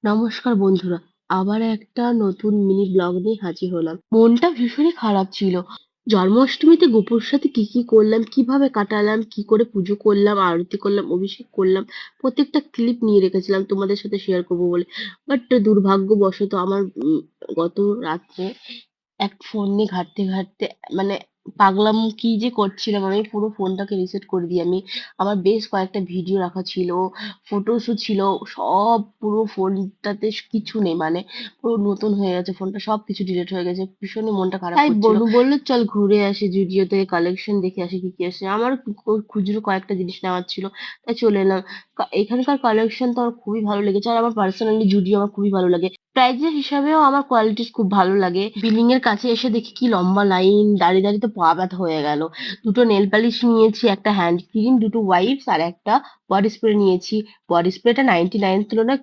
নমস্কার বন্ধুরা, আবার একটা নতুন মিনি ব্লগ নিয়ে হাজির হলাম। মনটা ভীষণই খারাপ ছিল। জন্মাষ্টমীতে গোপুর সাথে কি কি করলাম, কিভাবে কাটালাম, কি করে পুজো করলাম, আরতি করলাম, অভিষেক করলাম, প্রত্যেকটা ক্লিপ নিয়ে রেখেছিলাম তোমাদের সাথে শেয়ার করবো বলে। বাট দুর্ভাগ্যবশত আমার গত রাত্রে এক ফোন নিয়ে ঘাঁটতে ঘাঁটতে মানে পাগলাম কি যে করছিলাম, আমি পুরো ফোনটাকে রিসেট করে দিই। আমার বেশ কয়েকটা ভিডিও রাখা ছিল, ফটোসও ছিল, সব পুরো ফোনটাতে কিছু নেই, মানে পুরো নতুন হয়ে গেছে ফোনটা, সবকিছু ডিলিট হয়ে গেছে। ভীষণই মনটা খারাপ তাই করছিল। বনু বললো চল ঘুরে আসি, জুডিও থেকে কালেকশন দেখে আসি কি কি আসে। আমার খুচরো কয়েকটা জিনিস নেওয়ার ছিল, তাই চলে এলাম। এখানকার কালেকশন তো আমার খুবই ভালো লেগেছে, আর আমার পার্সোনালি জুডিও আমার খুবই ভালো লাগে। প্রাইজের হিসাবেও আমার কোয়ালিটি খুব ভালো লাগে। বিল্ডিং এর কাছে এসে দেখি কি লম্বা লাইন, দাঁড়িয়ে দাঁড়িয়ে তো পা ব্যথা হয়ে গেল। দুটো নেল পালিশ নিয়েছি, একটা হ্যান্ড ক্রিম, দুটো ওয়াইপস আর একটা বডি স্প্রে নিয়েছি। বডি স্প্রেটা 99 তুলনায়